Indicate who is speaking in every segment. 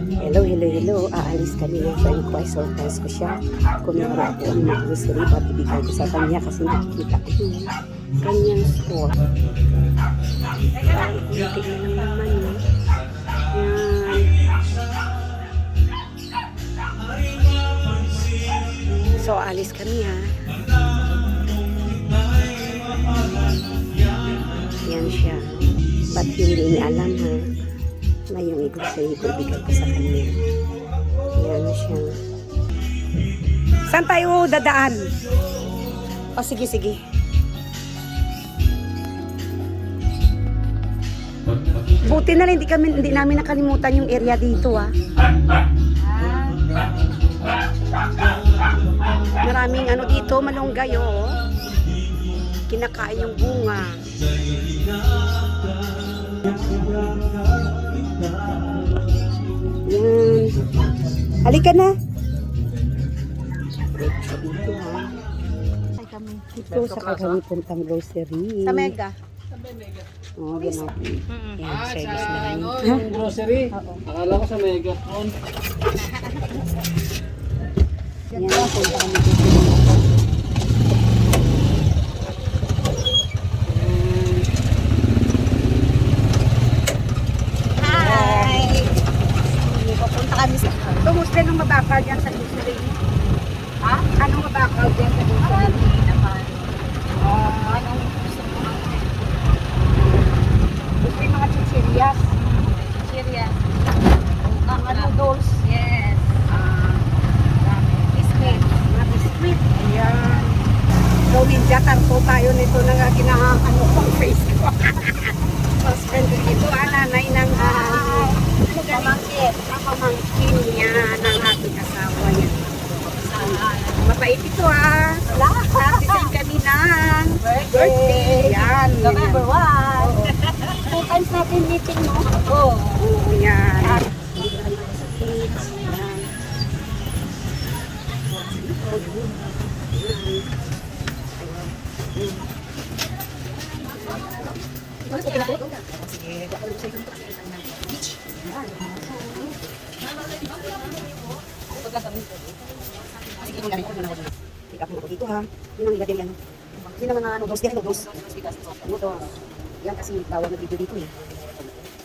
Speaker 1: Hello, hello, hello. Aalis kami ng friend ko. Ay, surprise ko siya. Kumiyaro ako ang mga grocery at ibigay ko sa kanya kasi nakikita ko yung kanyang store. Parang kunti na lang naman yun. Yan. So, alis kami ha. Yan siya. Ba't hindi niya alam ha? May yung grocery ko ibigay ko sa kanya. Yan siya. Saan tayo dadaan? O sige, sige. Buti na lang hindi namin nakalimutan yung area dito ah. Maraming ano dito, malunggay oh. Kinakain yung bunga. Yan. Halika na. Dito ha. Ito sa kagami puntang grocery.
Speaker 2: Sa Mega.
Speaker 1: Oo, ganun. Yan, service na rin.
Speaker 3: Yung grocery? Akala ko sa Mega.
Speaker 1: Yan, punta kami dito. Kumusta nung mabakaw dyan sa grocery? Ha? Anong mabakaw dyan sa grocery?
Speaker 2: Hindi naman.
Speaker 1: Anong gusto mo? Gusto yung mga chichirias.
Speaker 2: Serious.
Speaker 1: Mga noodles.
Speaker 2: Yes.
Speaker 1: Biscuit. Mga biscuit. Ayan. So, ninja tarpo tayo nito na kinaano pang face ko. First friend ko dito, nanay ng
Speaker 2: Pamangkit.
Speaker 1: pamangkin niya ng aking asawa niya. Mabait ito ha. Sising kami ng birthday. Yan.
Speaker 2: November 1.
Speaker 1: 2 times natin meeting mo.
Speaker 2: Oo.
Speaker 1: Oo, yan. Pick up mo ako dito ha. Yun ang ilagay yan. Yun ang mga noodles. Yan noodles. Ano to? Yan kasi bawal na video dito eh.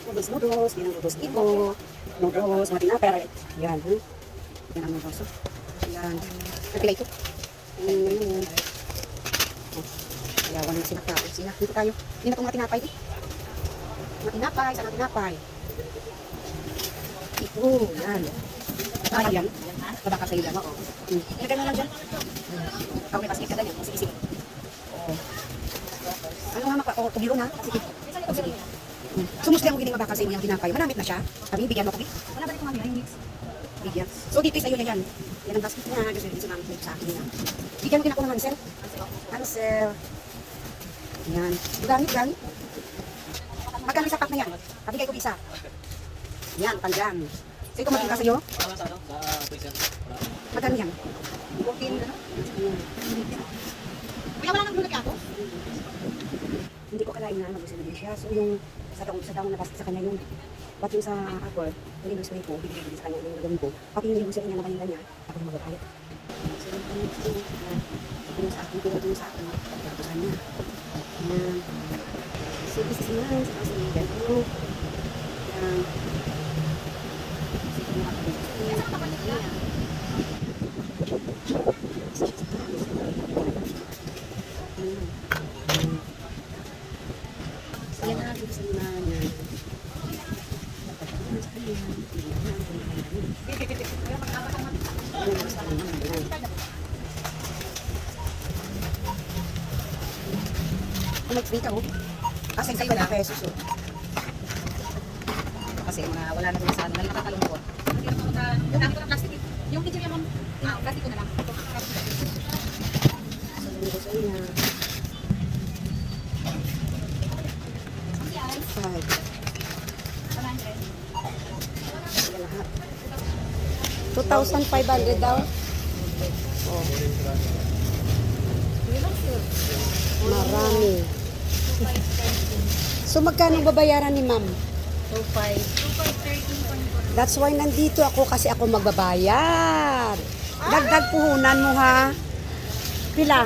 Speaker 1: Noodles. Yan ang noodles dito. Noodles. Mga tinapay. Yan ha. Yan ang noodles. Yan. Napila ito. Kaya walang sinakapos sila. Dito tayo. Hindi na itong mga tinapay eh. Mga tinapay. Saan ang tinapay? Ito. Yan. Kaya yan. Kabaka sa ilan. Oo. Ilagay mo lang dyan. Ikaw may basket ka dyan. Sige. Ano nga maka? O, tumiro na. Sige. Sige. Sumusli ako gining mabakal sa inyong tinapay. Manamit na siya. Sabi, bigyan mo ako.
Speaker 2: Wala ba rin kung mami? Mix.
Speaker 1: Bigyan. So, dito sa'yo na yan. Yan ang basket niya. Kasi rin sumamit sa akin na. Bigyan mo din ako ng Hansel. Hansel. Yan. Gamit. Magkano isa pack na yan? Pabigay ko isa. Yan, pandan. So, ito magkita sa'yo? Magkano yan? 14 na.
Speaker 2: Kuya, wala nang gulay ako?
Speaker 1: Hindi ko kalain na mag-gusto din siya. So yung sa taong nabasa sa kanya yung pati yung sa Upwork, yung gusto ko, bigay sa kanya yung gagawin ko. Pati yung gusto niya na kanila niya, ako yung magagayat. So yung sa akin, yung sa akin, ito sa kanya. So this is mine, sa kasi yung gano'n. Yan. Mag-free ka, oh. Kasi sa'yo wala pesos, oh. Kasi wala na rin sa ano, nakakalungkot.
Speaker 2: Yung dami ko ng plastic. Yung kitchen yung plastic ko na lang.
Speaker 1: So, dito sa'yo na. 5. Sila lahat. 2,500 daw. Oh. Marami. So, magkano babayaran ni ma'am?
Speaker 2: 2,513.4.
Speaker 1: That's why nandito ako kasi ako magbabayad. Dagdag puhunan mo ha. Pila?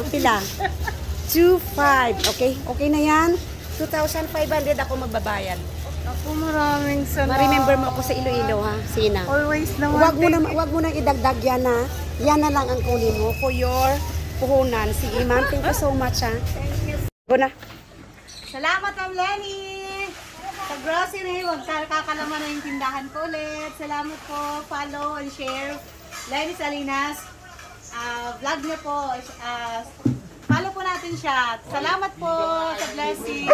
Speaker 1: 2,500. Okay? Okay na yan? 2,500 ako magbabayad.
Speaker 2: Ako maraming salamat.
Speaker 1: Ma-remember mo ako sa Iloilo ha, Sina.
Speaker 2: Always naman.
Speaker 1: Wag mo na idagdag yan ha. Yan na lang ang kunin mo for your puhunan. Sige ma'am, thank you so much ha. Go na.
Speaker 2: Salamat, Ma'am Lenny! Sa grocery, huwag kakalaman na yung tindahan ko ulit. Salamat po. Follow and share. Lenny Salinas. Vlog niyo po. Follow po natin siya. Salamat po sa blessing.